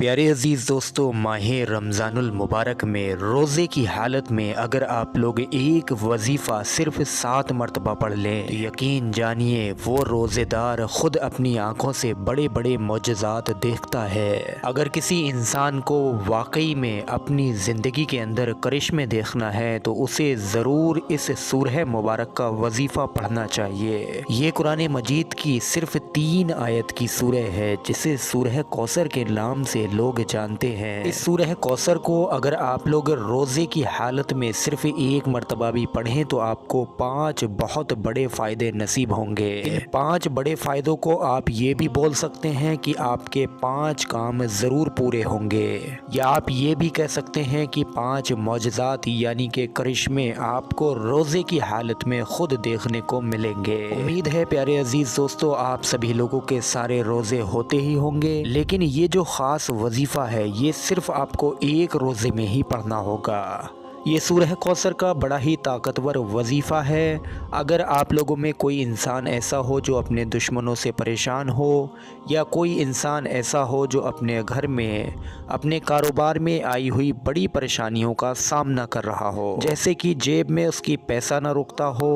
प्यारे अजीज़ दोस्तों, माह रमज़ानुल मुबारक में रोज़े की हालत में अगर आप लोग एक वजीफ़ा सिर्फ 7 मरतबा पढ़ लें तो यकीन जानिए वो रोज़ेदार ख़ुद अपनी आँखों से बड़े बड़े मोजज़ात देखता है। अगर किसी इंसान को वाकई में अपनी ज़िंदगी के अंदर करिश्मे देखना है तो उसे ज़रूर इस सूरह मुबारक का वजीफ़ा पढ़ना चाहिए। ये कुरान मजीद की सिर्फ 3 आयत की सूरह है जिसे सूरह कौसर के नाम से लोग जानते हैं। इस सूरह कौसर को अगर आप लोग रोज़े की हालत में सिर्फ 1 मरतबा भी पढ़ें तो आपको 5 बहुत बड़े फ़ायदे नसीब होंगे। इन 5 बड़े फ़ायदों को आप ये भी बोल सकते हैं कि आपके 5 काम ज़रूर पूरे होंगे, या आप ये भी कह सकते हैं कि 5 मौजज़ात यानी कि करिश्मे आपको रोज़े की हालत में ख़ुद देखने को मिलेंगे। उम्मीद है प्यारे अजीज़ दोस्तों आप सभी लोगों के सारे रोज़े होते ही होंगे, लेकिन ये जो ख़ास वजीफ़ा है ये सिर्फ आपको एक रोज़े में ही पढ़ना होगा। ये सूरह कौसर का बड़ा ही ताकतवर वजीफ़ा है। अगर आप लोगों में कोई इंसान ऐसा हो जो अपने दुश्मनों से परेशान हो, या कोई इंसान ऐसा हो जो अपने घर में अपने कारोबार में आई हुई बड़ी परेशानियों का सामना कर रहा हो, जैसे कि जेब में उसकी पैसा ना रुकता हो,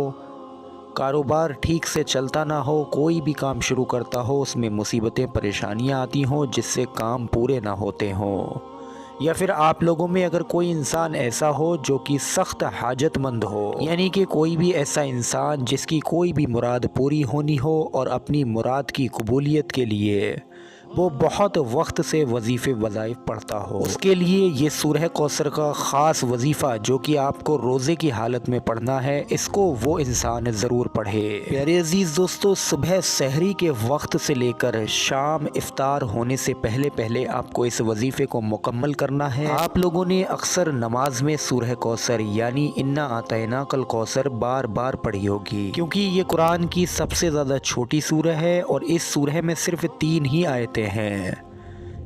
कारोबार ठीक से चलता ना हो, कोई भी काम शुरू करता हो उसमें मुसीबतें परेशानियां आती हों जिससे काम पूरे ना होते हों, या फिर आप लोगों में अगर कोई इंसान ऐसा हो जो कि सख्त हाजतमंद हो, यानी कि कोई भी ऐसा इंसान जिसकी कोई भी मुराद पूरी होनी हो और अपनी मुराद की कबूलियत के लिए वो बहुत वक्त से वजीफ़े वज़ाइफ पढ़ता हो, उसके लिए ये सूरह कौसर का ख़ास वजीफ़ा जो कि आपको रोज़े की हालत में पढ़ना है, इसको वो इंसान ज़रूर पढ़े। प्यारे अजीज़ दोस्तों, सुबह सहरी के वक्त से लेकर शाम इफ्तार होने से पहले पहले आपको इस वजीफ़े को मुकम्मल करना है। आप लोगों ने अक्सर नमाज में सूरह कौसर यानी इन्ना आतैना कल कौसर बार बार पढ़ी होगी, क्योंकि ये कुरान की सबसे ज़्यादा छोटी सूरह है और इस सूरह में सिर्फ 3 ही आयतें हैं,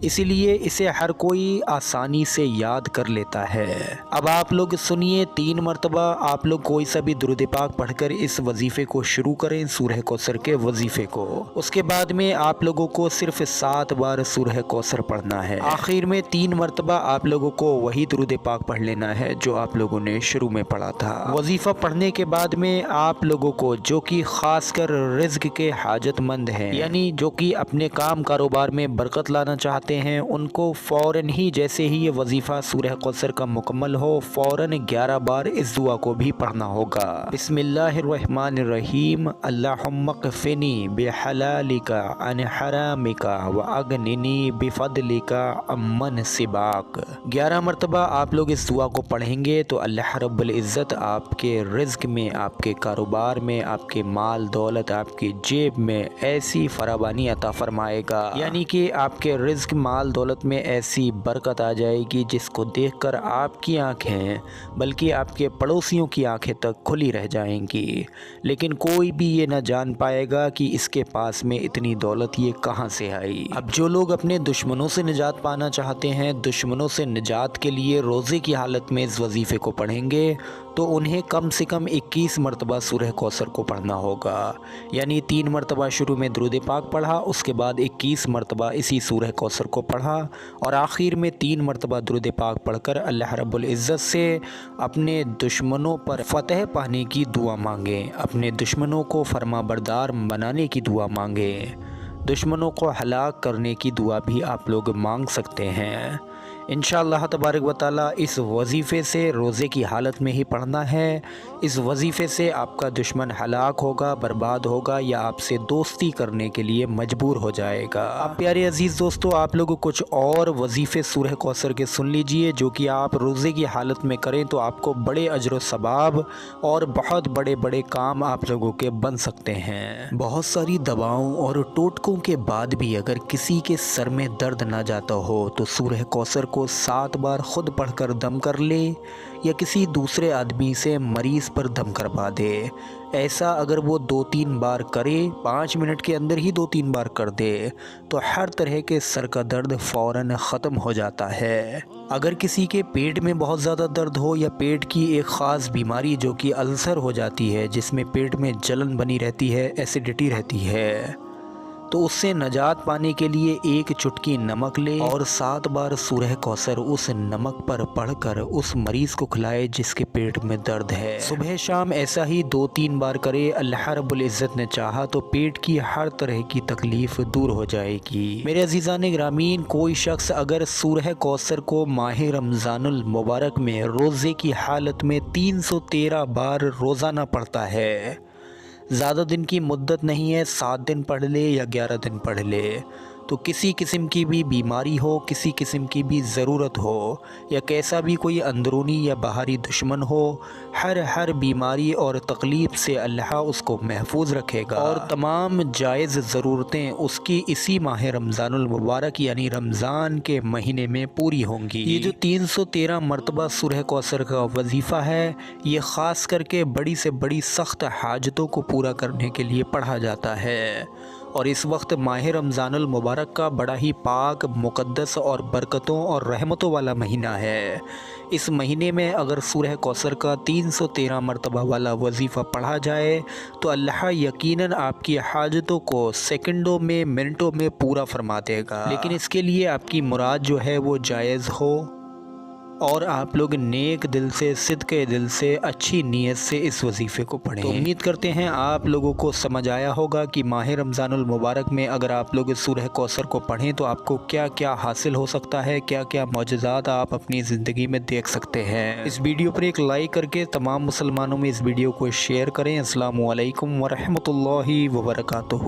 इसीलिए इसे हर कोई आसानी से याद कर लेता है। अब आप लोग सुनिए, 3 मरतबा आप लोग कोई सा भी दुरूद पाक पढ़कर इस वजीफ़े को शुरू करें, सूरह कौसर के वजीफ़े को। उसके बाद में आप लोगों को सिर्फ 7 बार सूरह कौसर पढ़ना है। आखिर में 3 मरतबा आप लोगों को वही दुरूद पाक पढ़ लेना है जो आप लोगों ने शुरू में पढ़ा था। वजीफ़ा पढ़ने के बाद में आप लोगों को जो कि ख़ासकर रिज़्क के हाजतमंद हैं, यानी जो कि अपने काम कारोबार में बरकत लाना चाहते हैं, उनको फ़ौरन ही जैसे ही ये वजीफ़ा सूरह कौसर का मुकम्मल हो फ़ौरन 11 बार इस दुआ को भी पढ़ना होगा। बिस्मिल्लाहिर्रहमानिर्रहीम, अल्लाहुम्मा क़फ़िनी बिहलालिका अन हरामिका व अगनिनी बिफ़द्लिका अम्मन सिबाक। 11 मरतबा आप लोग इस दुआ को पढ़ेंगे तो अल्लाह रब्बुल इज़्ज़त आपके रिज़्क में, आपके कारोबार में, आपके माल दौलत, आपकी जेब में ऐसी फरावानी अता फरमाएगा, यानी कि आपके रिज़्क माल दौलत में ऐसी बरकत आ जाएगी जिसको देखकर आपकी आंखें बल्कि आपके पड़ोसियों की आंखें तक खुली रह जाएंगी, लेकिन कोई भी ये ना जान पाएगा कि इसके पास में इतनी दौलत ये कहां से आई। अब जो लोग अपने दुश्मनों से निजात पाना चाहते हैं, दुश्मनों से निजात के लिए रोज़े की हालत में इस वजीफ़े को पढ़ेंगे तो उन्हें कम से कम 21 मरतबा सूरह कौसर को पढ़ना होगा, यानी 3 मरतबा शुरू में दुरूद पाक पढ़ा, उसके बाद 21 मरतबा इसी सूरह कौसर को पढ़ा और आखिर में 3 मरतबा दुरूद पाक पढ़कर अल्लाह रब्बुल इज़्ज़त से अपने दुश्मनों पर फ़तह पाने की दुआ मांगें, अपने दुश्मनों को फरमाबरदार बनाने की दुआ मांगें, दुश्मनों को हलाक करने की दुआ भी आप लोग मांग सकते हैं। इंशाअल्लाह तबारक व तआला इस वजीफ़े से रोज़े की हालत में ही पढ़ना है। इस वजीफ़े से आपका दुश्मन हलाक होगा, बर्बाद होगा या आपसे दोस्ती करने के लिए मजबूर हो जाएगा। अब प्यारे अजीज़ दोस्तों, आप लोग कुछ और वजीफ़े सूरह कौसर के सुन लीजिए जो कि आप रोज़े की हालत में करें तो आपको बड़े अजर व सवाब और बहुत बड़े बड़े काम आप लोगों के बन सकते हैं। बहुत सारी दवाओं और टोटकों के बाद भी अगर किसी के सर में दर्द ना जाता हो तो सूरह कौसर को 7 बार खुद पढ़कर दम कर ले, या किसी दूसरे आदमी से मरीज़ पर दम करवा दे। ऐसा अगर वो 2-3 बार करे, 5 मिनट के अंदर ही 2-3 बार कर दे तो हर तरह के सर का दर्द फ़ौरन ख़त्म हो जाता है। अगर किसी के पेट में बहुत ज़्यादा दर्द हो या पेट की एक ख़ास बीमारी जो कि अल्सर हो जाती है, जिसमें पेट में जलन बनी रहती है, एसिडिटी रहती है, تو اس سے نجات پانے کے لیے ایک چٹکی نمک لے اور 7 بار سورہ کوثر اس نمک پر پڑھ کر اس مریض کو کھلائے جس کے پیٹ میں درد ہے۔ صبح شام ایسا ہی 2-3 بار کرے، اللہ رب العزت نے چاہا تو پیٹ کی ہر طرح کی تکلیف دور ہو جائے گی۔ میرے عزیزان گرامین، کوئی شخص اگر سورہ کوثر کو ماہ رمضان المبارک میں روزے کی حالت میں 313 بار روزانہ پڑھتا ہے، زیادہ دن کی مدت نہیں ہے، 7 دن پڑھ لے یا 11 دن پڑھ لے، تو کسی قسم کی بھی بیماری ہو، کسی قسم کی بھی ضرورت ہو، یا کیسا بھی کوئی اندرونی یا باہری دشمن ہو، ہر بیماری اور تکلیف سے اللہ اس کو محفوظ رکھے گا، اور تمام جائز ضرورتیں اس کی اسی ماہ رمضان المبارک یعنی رمضان کے مہینے میں پوری ہوں گی۔ یہ جو 313 مرتبہ سورہ کوثر کا وظیفہ ہے، یہ خاص کر کے بڑی سے بڑی سخت حاجتوں کو پورا کرنے کے لیے پڑھا جاتا ہے، اور اس وقت ماہ رمضان المبارک کا بڑا ہی پاک، مقدس اور برکتوں اور رحمتوں والا مہینہ ہے۔ اس مہینے میں اگر سورہ کوثر کا 313 مرتبہ والا وظیفہ پڑھا جائے تو اللہ یقیناً آپ کی حاجتوں کو سیکنڈوں میں، منٹوں میں پورا فرما دے گا، لیکن اس کے لیے آپ کی مراد جو ہے وہ جائز ہو، اور آپ لوگ نیک دل سے، صدقے دل سے، اچھی نیت سے اس وظیفے کو پڑھیں۔ تو امید کرتے ہیں آپ لوگوں کو سمجھ آیا ہوگا کہ ماہ رمضان المبارک میں اگر آپ لوگ سورہ کوثر کو پڑھیں تو آپ کو کیا کیا حاصل ہو سکتا ہے، کیا کیا معجزات آپ اپنی زندگی میں دیکھ سکتے ہیں۔ اس ویڈیو پر ایک لائک کر کے تمام مسلمانوں میں اس ویڈیو کو شیئر کریں۔ السلام علیکم ورحمۃ اللہ وبرکاتہ۔